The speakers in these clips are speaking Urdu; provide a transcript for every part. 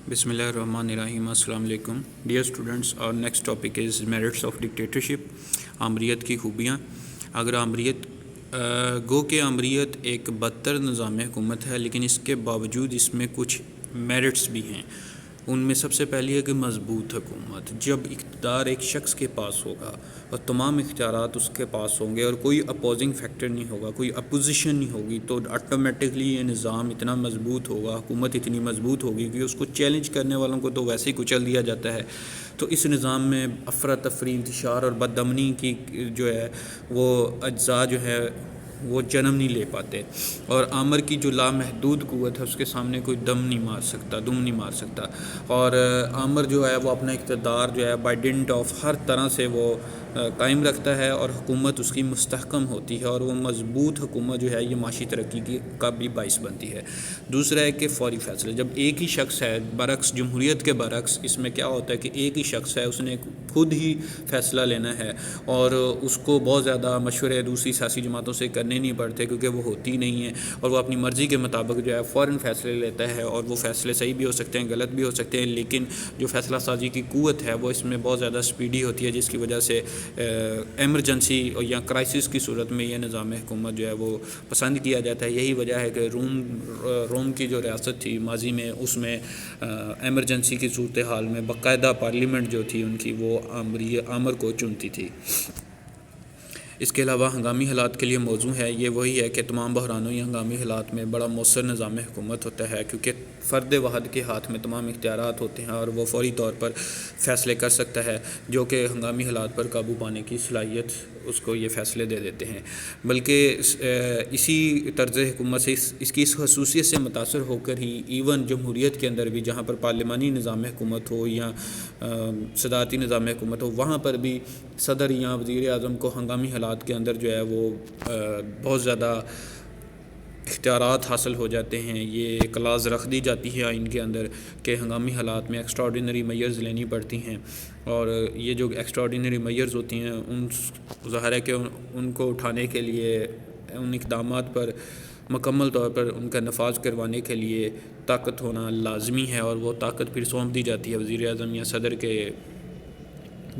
بسم اللہ الرحمن الرحیم. السلام علیکم ڈیئر اسٹوڈنٹس. اور next topic is merits of dictatorship. آمریت کی خوبیاں. اگر گو کہ آمریت ایک بدتر نظام حکومت ہے، لیکن اس کے باوجود اس میں کچھ میرٹس بھی ہیں. ان میں سب سے پہلی ہے کہ مضبوط حکومت. جب اقتدار ایک شخص کے پاس ہوگا اور تمام اختیارات اس کے پاس ہوں گے اور کوئی اپوزنگ فیکٹر نہیں ہوگا، کوئی اپوزیشن نہیں ہوگی، تو آٹومیٹکلی یہ نظام اتنا مضبوط ہوگا، حکومت اتنی مضبوط ہوگی کہ اس کو چیلنج کرنے والوں کو تو ویسے ہی کچل دیا جاتا ہے. تو اس نظام میں افراتفری، انتشار اور بد امنی کی جو ہے وہ اجزاء جو ہے وہ جنم نہیں لے پاتے. اور آمر کی جو لامحدود قوت ہے اس کے سامنے کوئی دم نہیں مار سکتا. اور آمر جو ہے وہ اپنا اقتدار جو ہے بائی ڈنٹ آف ہر طرح سے وہ قائم رکھتا ہے، اور حکومت اس کی مستحکم ہوتی ہے، اور وہ مضبوط حکومت جو ہے یہ معاشی ترقی کا بھی باعث بنتی ہے. دوسرا ہے کہ فوری فیصلے. جب ایک ہی شخص ہے، برعکس جمہوریت کے برعکس اس میں کیا ہوتا ہے کہ ایک ہی شخص ہے، اس نے خود ہی فیصلہ لینا ہے، اور اس کو بہت زیادہ مشورے دوسری سیاسی جماعتوں سے کرنے نہیں پڑتے کیونکہ وہ ہوتی نہیں ہیں، اور وہ اپنی مرضی کے مطابق جو ہے فوراً فیصلے لیتا ہے. اور وہ فیصلے صحیح بھی ہو سکتے ہیں، غلط بھی ہو سکتے ہیں، لیکن جو فیصلہ سازی کی قوت ہے وہ اس میں بہت زیادہ سپیڈی ہوتی ہے، جس کی وجہ سے ایمرجنسی یا کرائسس کی صورت میں یہ نظام حکومت جو ہے وہ پسند کیا جاتا ہے. یہی وجہ ہے کہ روم کی جو ریاست تھی ماضی میں، اس میں ایمرجنسی کی صورتحال میں باقاعدہ پارلیمنٹ جو تھی ان کی وہ آمر کو چنتی تھی. اس کے علاوہ ہنگامی حالات کے لیے موضوع ہے یہ وہی ہے کہ تمام بحرانوں یا ہنگامی حالات میں بڑا مؤثر نظام حکومت ہوتا ہے، کیونکہ فرد واحد کے ہاتھ میں تمام اختیارات ہوتے ہیں اور وہ فوری طور پر فیصلے کر سکتا ہے، جو کہ ہنگامی حالات پر قابو پانے کی صلاحیت اس کو یہ فیصلے دے دیتے ہیں. بلکہ اسی طرز حکومت سے اس کی اس خصوصیت سے متاثر ہو کر ہی ایون جمہوریت کے اندر بھی، جہاں پر پارلیمانی نظام حکومت ہو یا صدارتی نظام حکومت ہو، وہاں پر بھی صدر یا وزیر اعظم کو ہنگامی حالات کے اندر جو ہے وہ بہت زیادہ اختیارات حاصل ہو جاتے ہیں. یہ کلاز رکھ دی جاتی ہے آئین کے اندر کہ ہنگامی حالات میں ایکسٹراڈینری میئرز لینی پڑتی ہیں، اور یہ جو ایکسٹراڈینری میئرز ہوتی ہیں ان ظاہر ہے کہ ان کو اٹھانے کے لیے، ان اقدامات پر مکمل طور پر ان کا نفاذ کروانے کے لیے طاقت ہونا لازمی ہے، اور وہ طاقت پھر سونپ دی جاتی ہے وزیر اعظم یا صدر کے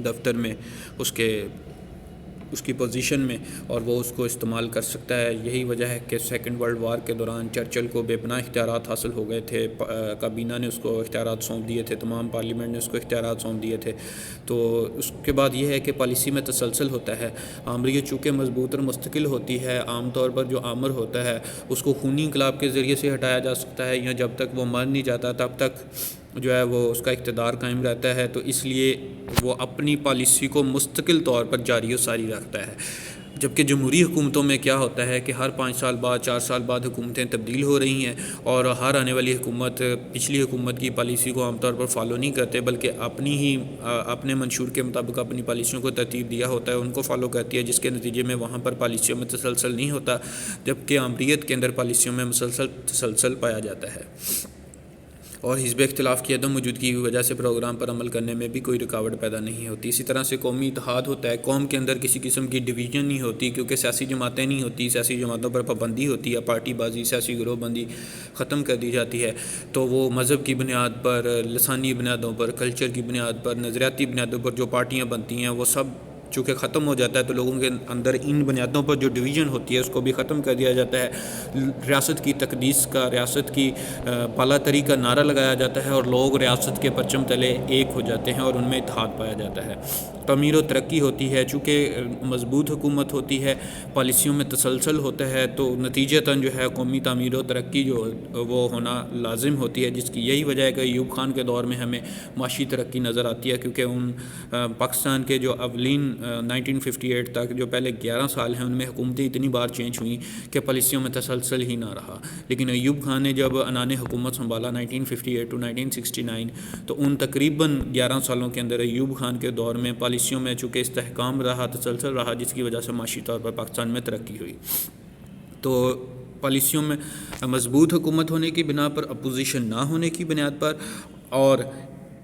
دفتر میں، اس کی پوزیشن میں، اور وہ اس کو استعمال کر سکتا ہے. یہی وجہ ہے کہ سیکنڈ ورلڈ وار کے دوران چرچل کو بے پناہ اختیارات حاصل ہو گئے تھے. کابینہ نے اس کو اختیارات سونپ دیے تھے، تمام پارلیمنٹ نے اس کو اختیارات سونپ دیے تھے. تو اس کے بعد یہ ہے کہ پالیسی میں تسلسل ہوتا ہے. آمریت چونکہ مضبوط اور مستقل ہوتی ہے، عام طور پر جو آمر ہوتا ہے اس کو خونی انقلاب کے ذریعے سے ہٹایا جا سکتا ہے، یا جب تک وہ مر نہیں جاتا تب تک جو ہے وہ اس کا اقتدار قائم رہتا ہے. تو اس لیے وہ اپنی پالیسی کو مستقل طور پر جاری و ساری رکھتا ہے. جبکہ جمہوری حکومتوں میں کیا ہوتا ہے کہ ہر 5 سال بعد 4 سال بعد حکومتیں تبدیل ہو رہی ہیں، اور ہر آنے والی حکومت پچھلی حکومت کی پالیسی کو عام طور پر فالو نہیں کرتے، بلکہ اپنے منشور کے مطابق اپنی پالیسیوں کو ترتیب دیا ہوتا ہے ان کو فالو کرتی ہے، جس کے نتیجے میں وہاں پر پالیسیوں میں تسلسل نہیں ہوتا. جبکہ آمریت کے اندر پالیسیوں میں مسلسل تسلسل پایا جاتا ہے، اور حزب اختلاف کی عدم موجودگی کی وجہ سے پروگرام پر عمل کرنے میں بھی کوئی رکاوٹ پیدا نہیں ہوتی. اسی طرح سے قومی اتحاد ہوتا ہے. قوم کے اندر کسی قسم کی ڈویژن نہیں ہوتی، کیونکہ سیاسی جماعتیں نہیں ہوتی، سیاسی جماعتوں پر پابندی ہوتی ہے، پارٹی بازی، سیاسی گروہ بندی ختم کر دی جاتی ہے. تو وہ مذہب کی بنیاد پر، لسانی بنیادوں پر، کلچر کی بنیاد پر، نظریاتی بنیادوں پر جو پارٹیاں بنتی ہیں وہ سب چونکہ ختم ہو جاتا ہے، تو لوگوں کے اندر ان بنیادوں پر جو ڈویژن ہوتی ہے اس کو بھی ختم کر دیا جاتا ہے. ریاست کی تقدیس کا، ریاست کی بالا تری کا نعرہ لگایا جاتا ہے، اور لوگ ریاست کے پرچم تلے ایک ہو جاتے ہیں، اور ان میں اتحاد پایا جاتا ہے. تعمیر و ترقی ہوتی ہے. چونکہ مضبوط حکومت ہوتی ہے، پالیسیوں میں تسلسل ہوتا ہے، تو نتیجتاً جو ہے قومی تعمیر و ترقی جو وہ ہونا لازم ہوتی ہے، جس کی یہی وجہ ہے کہ ایوب خان کے دور میں ہمیں معاشی ترقی نظر آتی ہے، کیونکہ پاکستان کے جو اولین 1958 تک جو پہلے 11 سال ہیں ان میں حکومتیں اتنی بار چینج ہوئیں کہ پالیسیوں میں تسلسل ہی نہ رہا. لیکن ایوب خان نے جب انان حکومت سنبھالا 1958 ٹو 1969، تو ان تقریباً 11 سالوں کے اندر ایوب خان کے دور میں پالیسیوں میں چونکہ استحکام رہا، تسلسل رہا، جس کی وجہ سے معاشی طور پر پاکستان میں ترقی ہوئی. تو پالیسیوں میں مضبوط حکومت ہونے کی بنا پر، اپوزیشن نہ ہونے کی بنیاد پر، اور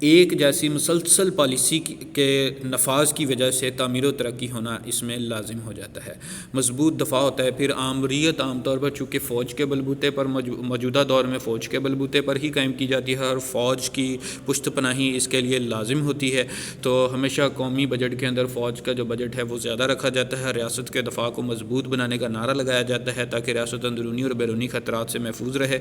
ایک جیسی مسلسل پالیسی کے نفاذ کی وجہ سے تعمیر و ترقی ہونا اس میں لازم ہو جاتا ہے۔ مضبوط دفاع ہوتا ہے۔ پھر آمریت عام طور پر چونکہ فوج کے بلبوتے پر موجودہ دور میں فوج کے بلبوتے پر ہی قائم کی جاتی ہے اور فوج کی پشت پناہی اس کے لیے لازم ہوتی ہے، تو ہمیشہ قومی بجٹ کے اندر فوج کا جو بجٹ ہے وہ زیادہ رکھا جاتا ہے۔ ریاست کے دفاع کو مضبوط بنانے کا نعرہ لگایا جاتا ہے تاکہ ریاست اندرونی اور بیرونی خطرات سے محفوظ رہے،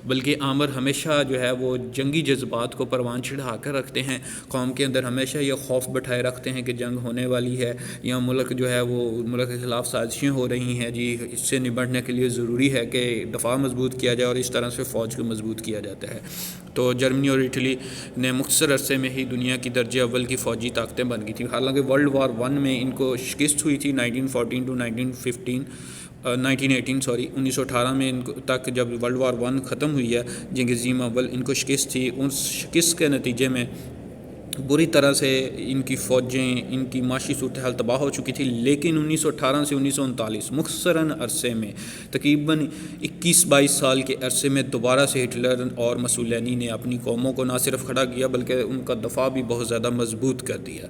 بلکہ آمر ہمیشہ جو ہے وہ جنگی جذبات کو پروان چڑھا کر رکھتے ہیں۔ قوم کے اندر ہمیشہ یہ خوف بٹھائے رکھتے ہیں کہ جنگ ہونے والی ہے یا ملک جو ہے وہ ملک کے خلاف سازشیں ہو رہی ہیں، جی اس سے نمٹنے کے لیے ضروری ہے کہ دفاع مضبوط کیا جائے، اور اس طرح سے فوج کو مضبوط کیا جاتا ہے۔ تو جرمنی اور اٹلی نے مختصر عرصے میں ہی دنیا کی درجہ اول کی فوجی طاقتیں بن گئی تھیں۔ حالانکہ ورلڈ وار 1 میں ان کو شکست ہوئی تھی 1914 to 1918 میں ان تک، جب ورلڈ وار 1 ختم ہوئی ہے جنگ عظیم اول، ان کو شکست تھی۔ اس شکست کے نتیجے میں بری طرح سے ان کی فوجیں، ان کی معاشی صورتحال تباہ ہو چکی تھی، لیکن 1918 سے 1939 مختصراً عرصے میں تقریباً 21-22 سال کے عرصے میں دوبارہ سے ہٹلر اور مسولینی نے اپنی قوموں کو نہ صرف کھڑا کیا بلکہ ان کا دفاع بھی بہت زیادہ مضبوط کر دیا۔